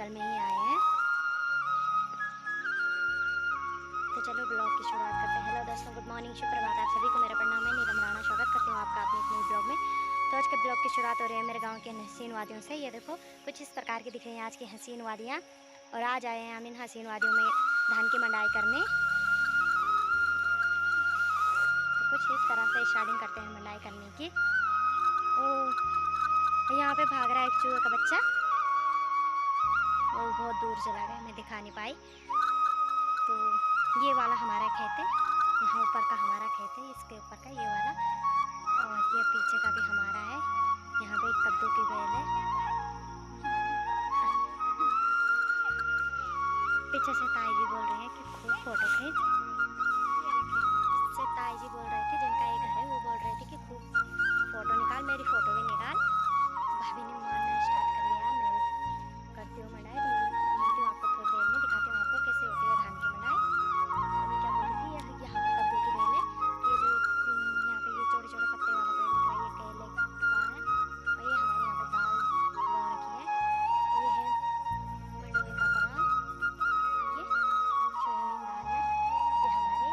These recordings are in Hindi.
बगल में ही आए हैं। तो चलो ब्लॉग की शुरुआत करते हैं। हेलो दोस्तों, गुड मॉर्निंग, सुप्रभात। आप सभी को मेरा प्रणाम है। नीलम राणा स्वागत करती हूँ आपका अपने एक नई ब्लॉग में। तो आज के ब्लॉग की शुरुआत हो रही है मेरे गांव के हसीन वादियों से। ये देखो कुछ इस प्रकार की दिख रही हैं आज की हसीन वादियाँ। और आज आए हैं हम इन हसीन वादियों में धान की मंडाई करने। तो कुछ इस तरह से स्टार्टिंग करते हैं मंडाई करने की। ओ यहाँ पे भाग रहा है एक चूहे का बच्चा। वो बहुत दूर चला गया, मैं दिखा नहीं पाई। तो ये वाला हमारा खेत है, यहाँ ऊपर का हमारा खेत है, इसके ऊपर का ये वाला, और ये पीछे का भी हमारा है। यहाँ पे एक कद्दू की बेल है। पीछे से ताई जी बोल रही है कि खूब फोटो खींच। इससे ताई जी बोल रहे थे, जिनका ये घर है, वो बोल रहे थे कि खूब फोटो निकाल, मेरी फोटो भी निकाल। भाभी ने मारना स्टार्ट कर दिया। मैं करती हूँ मंडाई, तो मिलती हूँ आपको थोड़ी देर में, दिखाती हूँ आपको कैसे होती है धान की मंडाई। मम्मी क्या बोल रही थी, यहाँ पे कद्दू की बेल है, ये जो यहाँ पे ये छोटे छोटे पत्ते वाला पेड़ दिख रहा है, ये केले का है। और ये हमारे यहाँ पे दाल बो रखी है। ये है मंडुवे का पराल, ये सोयाबीन दाल है। ये हमारे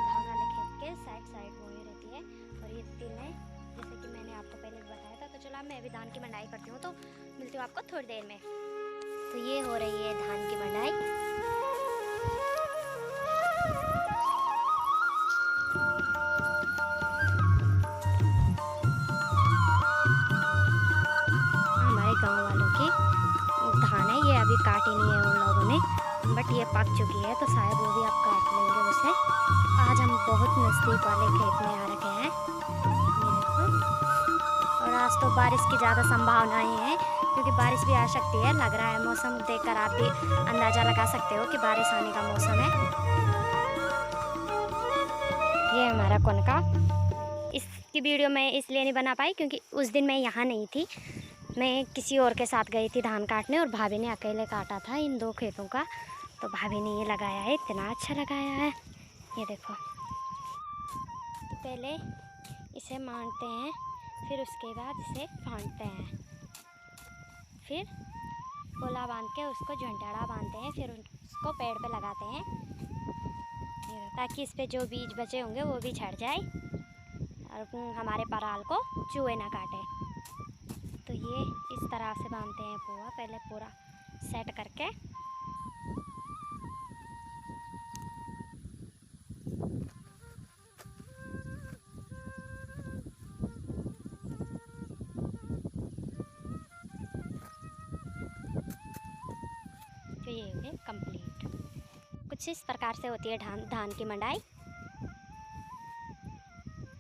धान वाले खेत के साइड साइड बोई रहती है। और ये तिल है, जैसे कि मैंने आपको पहले भी बताया था। तो चलो अब मैं अभी धान की मंडाई करती हूँ, तो मिलती हूँ आपको थोड़ी देर में। तो ये हो रही है धान की मंडाई। हमारे गांव वालों की धान है, ये अभी काटी नहीं है उन लोगों ने, बट ये पक चुकी है, तो शायद वो भी आप काट लेंगे उसे। आज हम बहुत नज़दीक वाले खेत में आ रखे हैं, ये देखो। और आज तो बारिश की ज़्यादा संभावनाएं हैं, क्योंकि बारिश भी आ सकती है, लग रहा है। मौसम देखकर आप भी अंदाज़ा लगा सकते हो कि बारिश आने का मौसम है। ये हमारा कोनका। इसकी वीडियो मैं इसलिए नहीं बना पाई क्योंकि उस दिन मैं यहाँ नहीं थी, मैं किसी और के साथ गई थी धान काटने, और भाभी ने अकेले काटा था इन दो खेतों का। तो भाभी ने ये लगाया है, इतना अच्छा लगाया है, ये देखो। तो पहले इसे मांडते हैं, फिर उसके बाद इसे फांटते हैं, फिर पोला बांध के उसको झंटाड़ा बांधते हैं, फिर उसको पेड़ पे लगाते हैं, ताकि इस पे जो बीज बचे होंगे वो भी झड़ जाए और हमारे पराल को चूहे ना काटे। तो ये इस तरह से बांधते हैं पोहा, पहले पूरा सेट करके। तो ये हो गए कंप्लीट। कुछ इस प्रकार से होती है धान की मंडाई।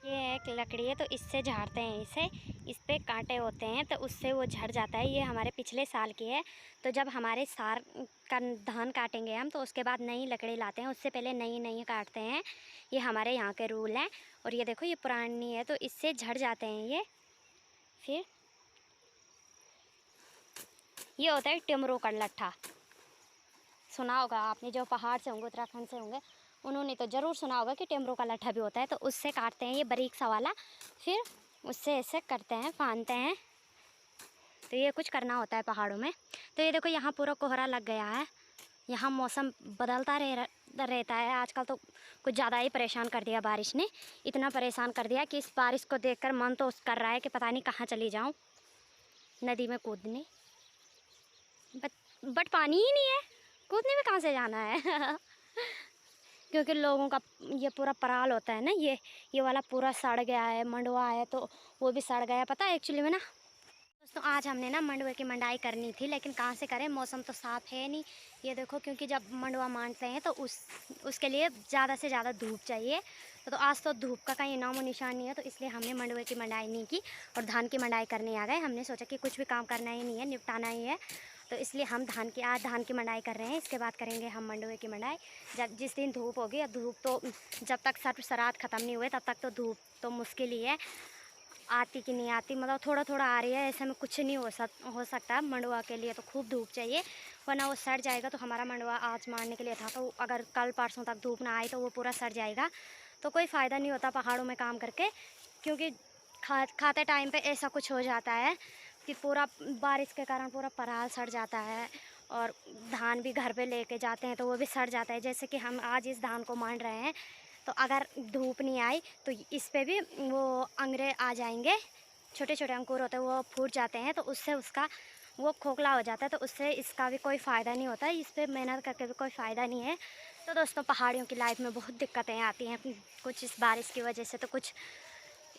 ये एक लकड़ी है, तो इससे झाड़ते हैं इसे, इस पे कांटे होते हैं, तो उससे वो झड़ जाता है। ये हमारे पिछले साल की है, तो जब हमारे सार का धान काटेंगे हम, तो उसके बाद नई लकड़ी लाते हैं, उससे पहले नई नई काटते हैं। ये हमारे यहाँ के रूल हैं। और ये देखो, ये पुरानी है, तो इससे झड़ जाते हैं ये। फिर ये होता है टिमरू का लट्ठा, सुना होगा आपने, जो पहाड़ से होंगे, उत्तराखंड से होंगे, उन्होंने तो ज़रूर सुना होगा कि टेमरू का लट्ठा भी होता है। तो उससे काटते हैं ये बारीक सा वाला, फिर उससे ऐसे करते हैं, फानते हैं। तो ये कुछ करना होता है पहाड़ों में। तो ये देखो, यहाँ पूरा कोहरा लग गया है। यहाँ मौसम बदलता रहता है। आजकल तो कुछ ज़्यादा ही परेशान कर दिया बारिश ने, इतना परेशान कर दिया कि इस बारिश को देखकर मन तो कर रहा है कि पता नहीं कहाँ चली जाऊँ नदी में कूदने, बट पानी ही नहीं है, कूदने में कहाँ से जाना है। क्योंकि लोगों का ये पूरा पराल होता है ना, ये वाला पूरा सड़ गया है, मंडवा है तो वो भी सड़ गया। पता है एक्चुअली में ना दोस्तों, आज हमने ना मंडवे की मंडाई करनी थी, लेकिन कहाँ से करें, मौसम तो साफ़ है नहीं। ये देखो, क्योंकि जब मंडवा मांडते हैं तो उसके लिए ज़्यादा से ज़्यादा धूप चाहिए। तो आज तो धूप का कहीं नामो निशान नहीं है, तो इसलिए हमने मंडवे की मंडाई नहीं की और धान की मंडाई करने आ गए। हमने सोचा कि कुछ भी काम करना ही नहीं है, निपटाना ही है, तो इसलिए हम आज धान की मंडाई कर रहे हैं। इसके बाद करेंगे हम मंडवे की मंडाई जिस दिन धूप होगी। अब धूप तो जब तक सर्व श्राद्ध ख़त्म नहीं हुए तब तक तो धूप तो मुश्किल ही है, आती कि नहीं आती, मतलब थोड़ा थोड़ा आ रही है, ऐसे में कुछ नहीं हो सकता। मंडवा के लिए तो खूब धूप चाहिए, वरना वो सड़ जाएगा। तो हमारा मंडवा आज मारने के लिए था, तो अगर कल परसों तक धूप ना आई तो वो पूरा सड़ जाएगा, तो कोई फ़ायदा नहीं होता पहाड़ों में काम करके। क्योंकि खाते टाइम पे ऐसा कुछ हो जाता है कि पूरा बारिश के कारण पूरा पराल सड़ जाता है और धान भी घर पे लेके जाते हैं तो वो भी सड़ जाता है। जैसे कि हम आज इस धान को मान रहे हैं, तो अगर धूप नहीं आई तो इस पे भी वो अंगरे आ जाएंगे, छोटे छोटे अंकुर होते हैं, वो फूट जाते हैं, तो उससे उसका वो खोखला हो जाता है, तो उससे इसका भी कोई फ़ायदा नहीं होता है। इस पर मेहनत करके भी कोई फ़ायदा नहीं है। तो दोस्तों, पहाड़ियों की लाइफ में बहुत दिक्कतें आती हैं, कुछ इस बारिश की वजह से, तो कुछ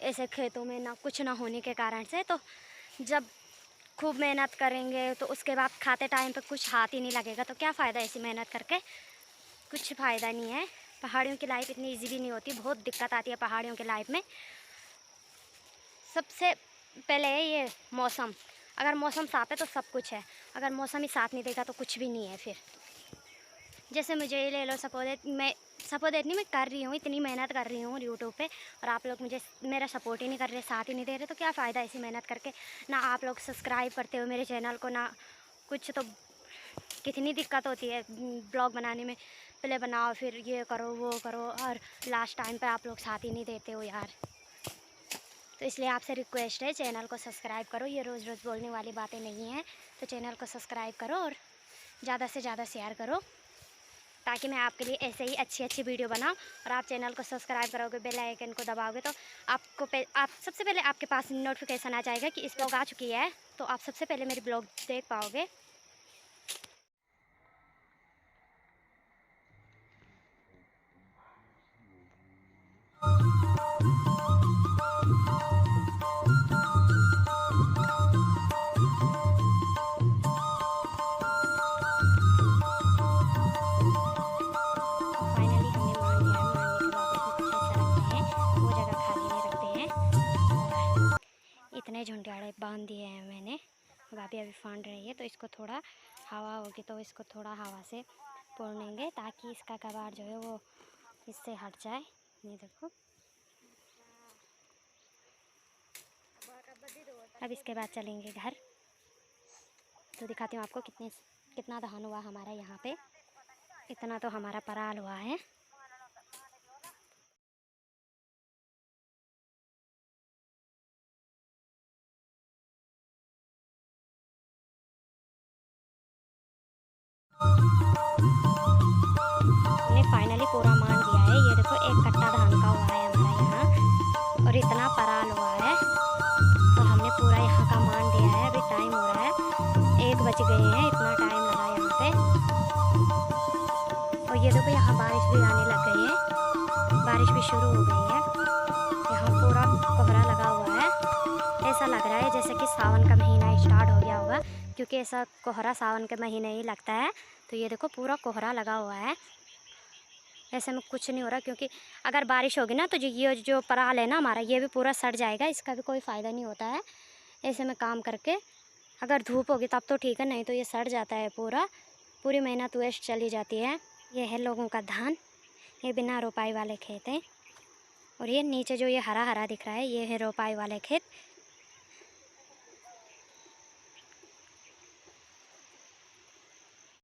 ऐसे खेतों में ना कुछ ना होने के कारण से। तो जब खूब मेहनत करेंगे तो उसके बाद खाते टाइम पे कुछ हाथ ही नहीं लगेगा, तो क्या फ़ायदा ऐसी मेहनत करके, कुछ फ़ायदा नहीं है। पहाड़ियों की लाइफ इतनी इजी भी नहीं होती, बहुत दिक्कत आती है पहाड़ियों की लाइफ में। सबसे पहले है ये मौसम, अगर मौसम साफ है तो सब कुछ है, अगर मौसम ही साथ नहीं देगा तो कुछ भी नहीं है। फिर जैसे मुझे ये ले लो, सपोज मैं इतनी मैं कर रही हूँ, इतनी मेहनत कर रही हूँ यूट्यूब पे, और आप लोग मुझे मेरा सपोर्ट ही नहीं कर रहे, साथ ही नहीं दे रहे, तो क्या फ़ायदा ऐसी मेहनत करके। ना आप लोग सब्सक्राइब करते हो मेरे चैनल को, ना कुछ। तो कितनी दिक्कत होती है ब्लॉग बनाने में, पहले बनाओ फिर ये करो वो करो, और लास्ट टाइम पे आप लोग साथ ही नहीं देते हो यार। तो इसलिए आपसे रिक्वेस्ट है, चैनल को सब्सक्राइब करो। ये रोज़ रोज़ बोलने वाली बातें नहीं हैं, तो चैनल को सब्सक्राइब करो और ज़्यादा से ज़्यादा शेयर करो, ताकि मैं आपके लिए ऐसे ही अच्छी अच्छी वीडियो बनाऊं। और आप चैनल को सब्सक्राइब करोगे, बेल आइकन को दबाओगे, तो आप सबसे पहले आपके पास नोटिफिकेशन आ जाएगा कि इस ब्लॉग आ चुकी है, तो आप सबसे पहले मेरी ब्लॉग देख पाओगे। फाइनली हमने मान लिया है, मानने के बाद इसमें कुछ ऐसा रखते हैं, वो जगह खाली नहीं रखते हैं। और इतने झुंडियाड़े बांध दिए हैं मैंने, भाभी अभी फांड रही है, तो इसको थोड़ा हवा होगी तो इसको थोड़ा हवा से पोड़ेंगे, ताकि इसका कबाड़ जो है वो इससे हट जाए। ये देखो, अब इसके बाद चलेंगे घर, तो दिखाती हूँ आपको कितना धान हुआ हमारा यहाँ पे। इतना तो हमारा पराल हुआ है। हमने फाइनली पूरा मान दिया है। ये देखो, एक कट्टा धान का हुआ है हमारा यहाँ, और इतना पराल हुआ है, और हमने पूरा यहाँ का मान दिया है। अभी टाइम हो रहा है 1 बज गए हैं, इतना टाइम लगा यहाँ पे। और ये देखो, यहाँ बारिश भी आने लग गई है, बारिश भी शुरू हो गई है। यहाँ पूरा कोहरा लगा हुआ है, ऐसा लग रहा है जैसे कि सावन का महीना स्टार्ट हो गया होगा, क्योंकि ऐसा कोहरा सावन के महीने ही लगता है। तो ये देखो, पूरा कोहरा लगा हुआ है, ऐसे में कुछ नहीं हो रहा, क्योंकि अगर बारिश होगी ना तो ये जो पराल है ना हमारा, ये भी पूरा सड़ जाएगा, इसका भी कोई फ़ायदा नहीं होता है ऐसे में काम करके। अगर धूप होगी तब तो ठीक है, नहीं तो ये सड़ जाता है, पूरी मेहनत वेस्ट चली जाती है। ये है लोगों का धान, ये बिना रोपाई वाले खेत हैं, और ये नीचे जो ये हरा हरा दिख रहा है, ये है रोपाई वाले खेत।